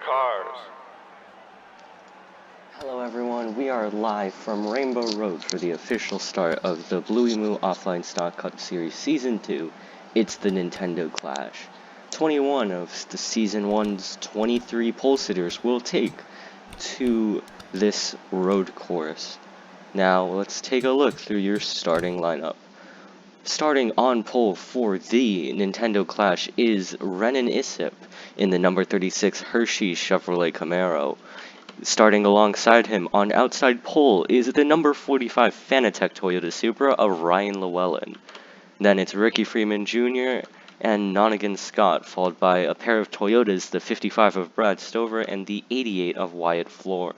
cars. Hello everyone, we are live from Rainbow Road for the official start of the Blue-Emu Offline Stock Cup Series Season 2. It's the Nintendo Clash. 21 of the Season 1's 23 polesitters will take to this road course. Now let's take a look through your starting lineup. Starting on pole for the Nintendo Clash is Renan Isip in the number 36 Hershey Chevrolet Camaro. Starting alongside him on outside pole is the number 45 Fanatec Toyota Supra of Ryan Llewellyn. Then it's Ricky Freeman Jr. and Nonigan Scott, followed by a pair of Toyotas, the 55 of Brad Stover and the 88 of Wyatt Floor.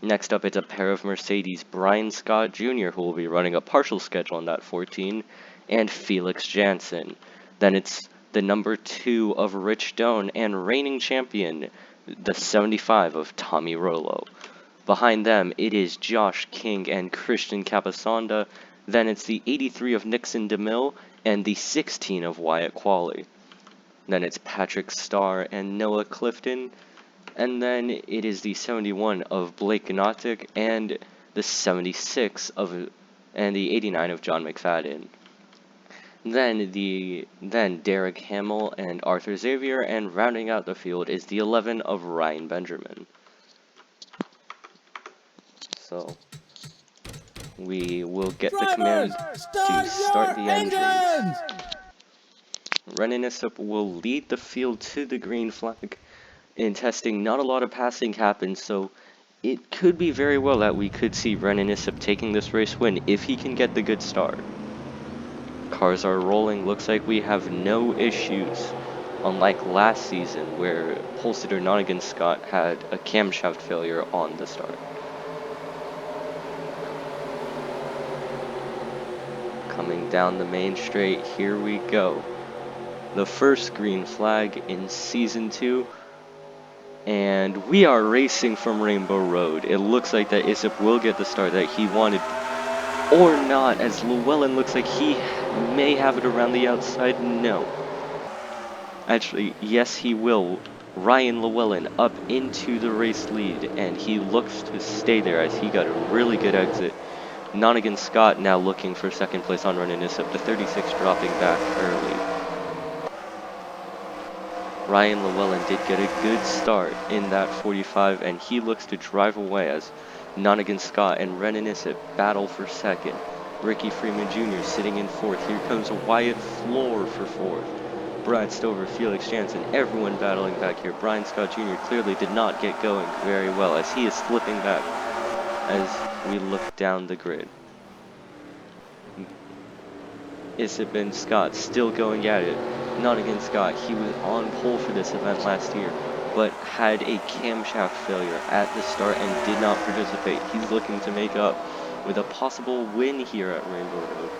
Next up, it's a pair of Mercedes, Brian Scott Jr., who will be running a partial schedule on that 14, and Felix Jansen. Then it's the number 2 of Rich Doan and reigning champion, the 75 of Tommy Rollo. Behind them, it is Josh King and Christian Capasonda. Then it's the 83 of Nixon DeMille and the 16 of Wyatt Qualley. Then it's Patrick Starr and Noah Clifton. And then it is the 71 of Blake Gnotic and the 76 of and the 89 of John McFadden. Then Derek Hamill and Arthur Xavier, and rounding out the field is the 11 of Ryan Benjamin. So we will get the command to start the engines. Renan Isip will lead the field to the green flag. In testing, not a lot of passing happened, so it could be very well that we could see Renan Isip taking this race win if he can get the good start. Cars are rolling, looks like we have no issues, unlike last season where polesitter Nonigan Scott had a camshaft failure on the start. Coming down the main straight, here we go. The first green flag in Season 2, and we are racing from Rainbow Road. It looks like that Isip will get the start that he wanted, or not, as Llewellyn looks like he may have it around the outside. No. Actually, yes he will. Ryan Llewellyn up into the race lead, and he looks to stay there as he got a really good exit. Nonigan Scott now looking for second place on Renan Isip, the 36 dropping back early. Ryan Llewellyn did get a good start in that 45, and he looks to drive away as Nonigan Scott and Renan Isip battle for second. Ricky Freeman Jr. sitting in fourth. Here comes Wyatt Floor for fourth. Brad Stover, Felix Jansen, everyone battling back here. Brian Scott Jr. clearly did not get going very well as he is slipping back as we look down the grid. Isip and Scott still going at it. Nonigan Scott, he was on pole for this event last year, but had a camshaft failure at the start and did not participate. He's looking to make up with a possible win here at Rainbow Road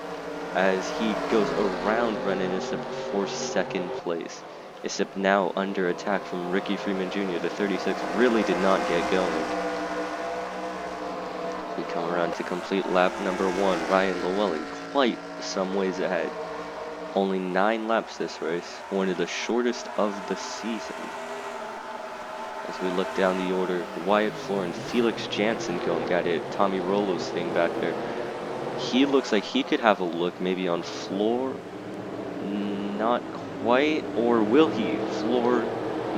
as he goes around Renan Isip for second place. Isip now under attack from Ricky Freeman Jr. The 36 really did not get going. We come around to complete lap number 1. Ryan Llewellyn quite some ways ahead. Only 9 laps this race, one of the shortest of the season. As we look down the order, Wyatt Floor and Felix Jansen going at it. Tommy Rollo sitting back there. He looks like he could have a look maybe on Floor. Not quite, or will he? Floor,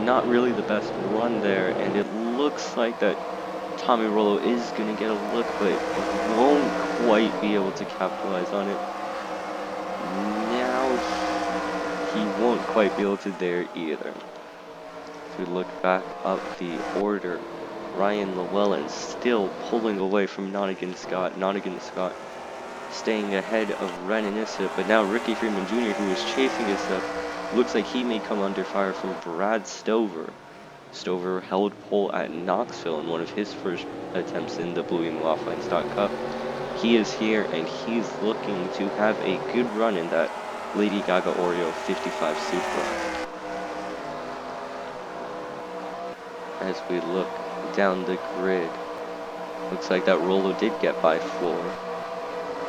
not really the best run there, and it looks like that Tommy Rollo is going to get a look, but won't quite be able to capitalize on it. He won't quite be able to there either. If we look back up the order, Ryan Llewellyn still pulling away from Nonigan Scott. Nonigan Scott staying ahead of Renan Isip, but now Ricky Freeman Jr., who is chasing Isip, looks like he may come under fire from Brad Stover. Stover held pole at Knoxville in one of his first attempts in the Blue-Emu Offline Stock Cup. He is here, and he's looking to have a good run in that Lady Gaga Oreo 55 Supra. As we look down the grid, looks like that Rollo did get by Floor,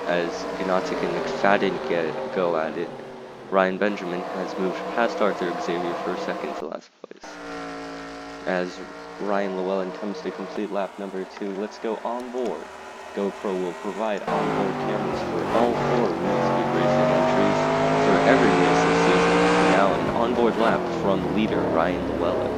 as Gnotic and McFadden go at it. Ryan Benjamin has moved past Arthur Xavier for second to last place. as Ryan Llewellyn comes to complete lap number 2. Let's go on board. GoPro will provide onboard cameras for all 4 Real Speed Racing entries for every race this season. Now an onboard lap from leader Ryan Llewellyn.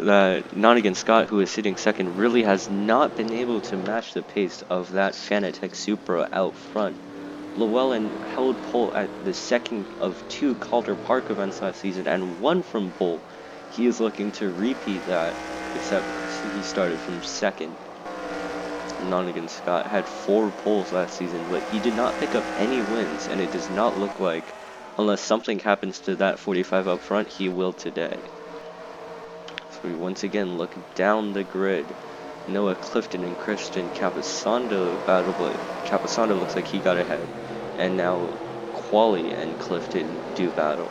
That Nottingham Scott, who is sitting second, really has not been able to match the pace of that Fanatec Supra out front. Llewellyn held pole at the second of 2 Calder Park events last season and won from pole. He is looking to repeat that, except he started from second. Nottingham Scott had 4 poles last season, but he did not pick up any wins, and it does not look like, unless something happens to that 45 up front, he will today. We once again look down the grid. Noah Clifton and Christian Capasando battle, but Capasando looks like he got ahead. And now Quali and Clifton do battle.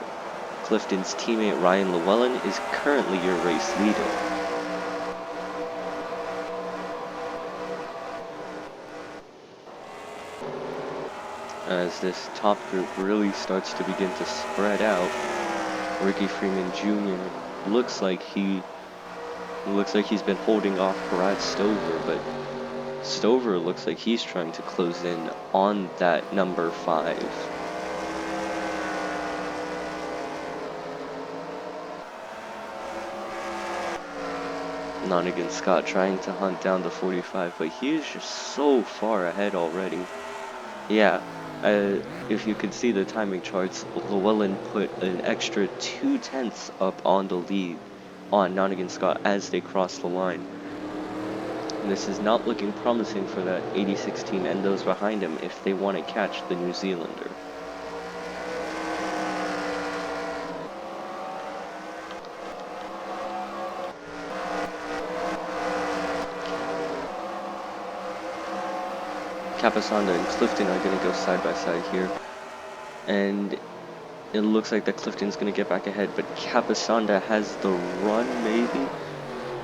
Clifton's teammate Ryan Llewellyn is currently your race leader. As this top group really starts to begin to spread out, Ricky Freeman Jr. looks like he's been holding off Brad Stover, but Stover looks like he's trying to close in on that number 5. Nottingham Scott trying to hunt down the 45, but he is just so far ahead already. Yeah, if you could see the timing charts, Llewellyn put an extra 2/10 up on the lead on Nottingham Scott as they cross the line. And this is not looking promising for that 86 team and those behind him if they want to catch the New Zealander. Capasando and Clifton are going to go side by side here. And it looks like that Clifton's going to get back ahead, but Capasanda has the run, maybe?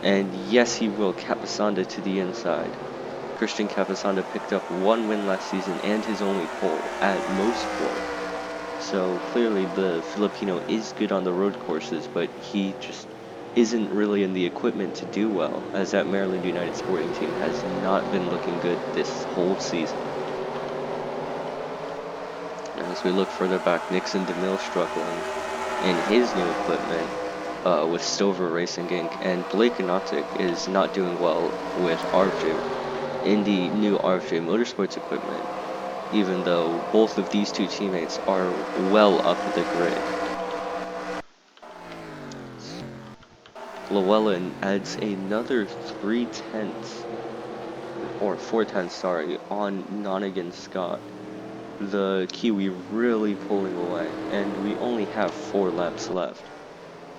And yes, he will. Capasanda to the inside. Christian Capasanda picked up 1 win last season and his only pole, at most 4. So clearly the Filipino is good on the road courses, but he just isn't really in the equipment to do well, as that Maryland United Sporting team has not been looking good this whole season. As we look further back, Nixon DeMille struggling in his new equipment with Stover Racing Inc. And Blake Anotic is not doing well with RJ in the new RJ Motorsports equipment, even though both of these 2 teammates are well up the grid. Llewellyn adds another 3/10, or 4/10, sorry, on Nottingham Scott. The Kiwi really pulling away, and we only have 4 laps left.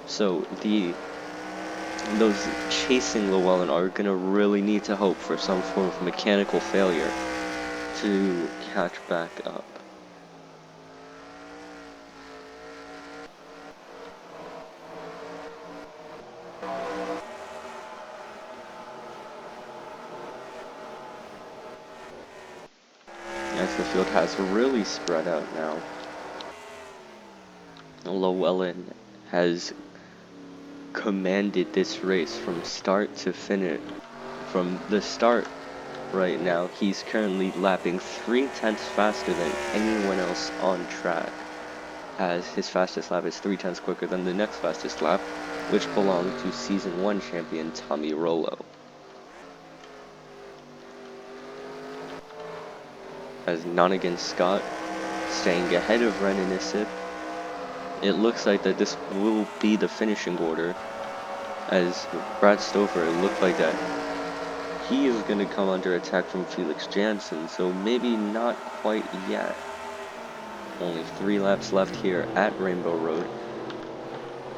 So those chasing Llewellyn are going to really need to hope for some form of mechanical failure to catch back up. As the field has really spread out now. Llewellyn has commanded this race from start to finish. From the start right now, he's currently lapping 3/10 faster than anyone else on track, as his fastest lap is 3/10 quicker than the next fastest lap, which belonged to Season 1 champion Tommy Rollo. As Nonigan Scott staying ahead of Reninisip. It looks like that this will be the finishing order, as Brad Stover, it looked like that he is going to come under attack from Felix Jansen, so maybe not quite yet. Only 3 laps left here at Rainbow Road,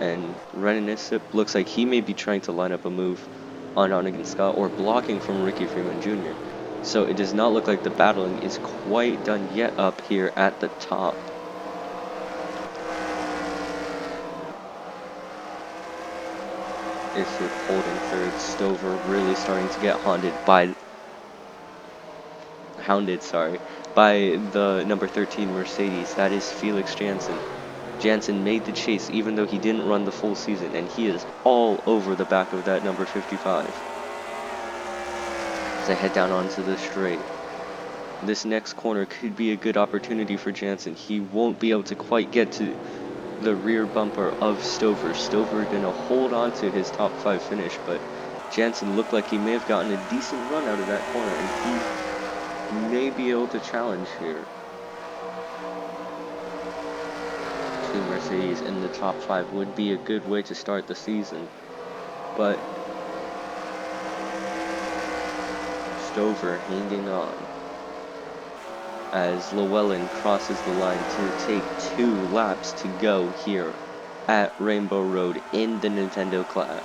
and Reninisip looks like he may be trying to line up a move on Nonigan Scott or blocking from Ricky Freeman Jr. So it does not look like the battling is quite done yet up here at the top. Isip holding third, Stover really starting to get hounded by the number 13 Mercedes. That is Felix Jansen. Jansen made the chase even though he didn't run the full season, and he is all over the back of that number 55. As I head down onto the straight. This next corner could be a good opportunity for Jansen. He won't be able to quite get to the rear bumper of Stover. Stover gonna hold on to his top 5 finish, but Jansen looked like he may have gotten a decent run out of that corner, and he may be able to challenge here. 2 Mercedes in the top 5 would be a good way to start the season, but Stover hanging on as Llewellyn crosses the line to take 2 laps to go here at Rainbow Road in the Nintendo Clash.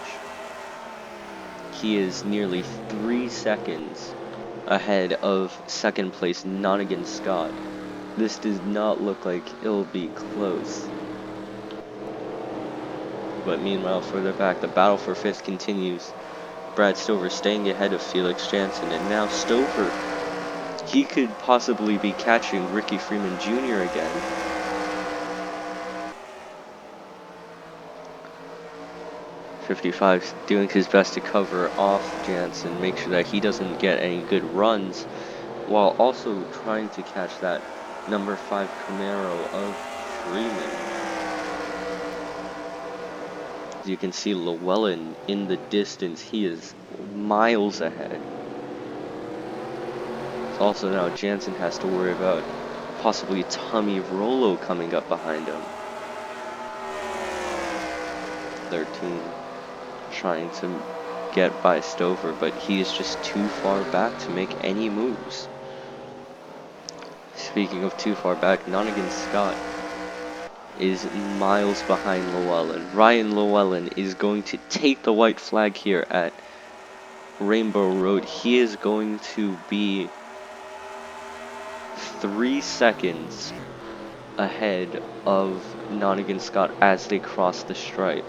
He is nearly 3 seconds ahead of second place Nonigan Scott. This does not look like it'll be close. But meanwhile, further back, the battle for 5th continues. Brad Stover staying ahead of Felix Jansen, and now Stover, he could possibly be catching Ricky Freeman Jr. again. '55's doing his best to cover off Jansen, make sure that he doesn't get any good runs, while also trying to catch that number 5 Camaro of Freeman. As you can see, Llewellyn in the distance, he is miles ahead. Also now Jansen has to worry about possibly Tommy Rollo coming up behind him. 13 trying to get by Stover, but he is just too far back to make any moves. Speaking of too far back, Nonigan Scott is miles behind Llewellyn. Ryan Llewellyn is going to take the white flag here at Rainbow Road. He is going to be 3 seconds ahead of Nonigan Scott as they cross the stripe.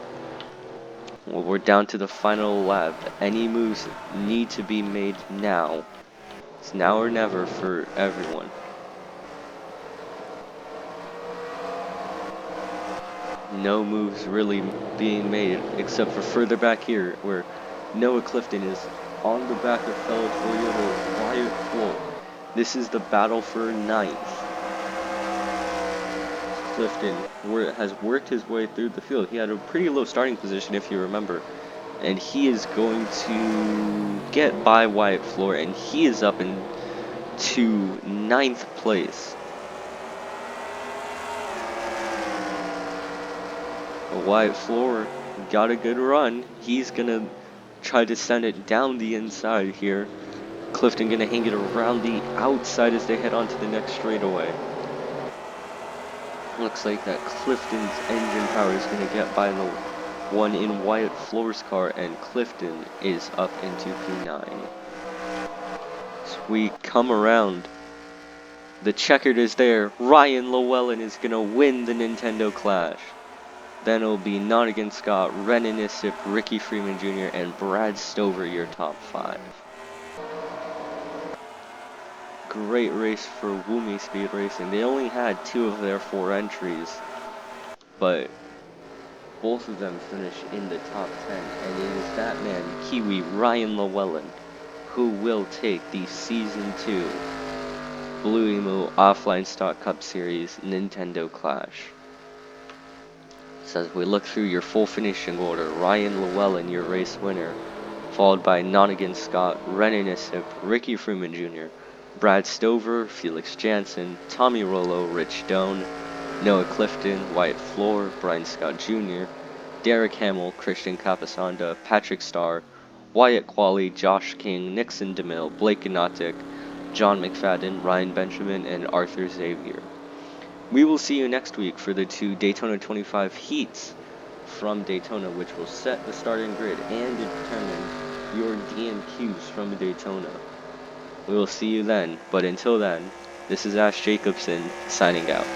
Well, we're down to the final lap. Any moves need to be made now. It's now or never for everyone. No moves really being made except for further back here where Noah Clifton is on the back of fellow Toyota Wyatt Floor. This is the battle for 9th. Clifton has worked his way through the field. He had a pretty low starting position, if you remember, and he is going to get by Wyatt Floor, and he is up into 9th place. Wyatt Floor got a good run. He's gonna try to send it down the inside here. Clifton gonna hang it around the outside as they head on to the next straightaway. Looks like that Clifton's engine power is going to get by the one in Wyatt Floor's car, and Clifton is up into P9. So we come around. The checkered is there. Ryan Llewellyn is going to win the Nintendo Clash. Then it'll be Nonigan Scott, Reninisip, Ricky Freeman Jr., and Brad Stover, your top 5. Great race for Wumi Speed Racing. They only had 2 of their 4 entries, but both of them finish in the top 10, and it is that man, Kiwi Ryan Llewellyn, who will take the Season 2 Blue-Emu Offline Stock Cup Series Nintendo Clash. So as we look through your full finishing order, Ryan Llewellyn, your race winner, followed by Nonigan Scott, Renan Isip, Ricky Freeman Jr., Brad Stover, Felix Jansen, Tommy Rollo, Rich Doan, Noah Clifton, Wyatt Floor, Brian Scott Jr., Derek Hamill, Christian Capasanda, Patrick Starr, Wyatt Qualley, Josh King, Nixon DeMille, Blake Gnotic, John McFadden, Ryan Benjamin, and Arthur Xavier. We will see you next week for the 2 Daytona 25 heats from Daytona, which will set the starting grid and determine your DMQs from Daytona. We will see you then, but until then, this is Ash Jacobson signing out.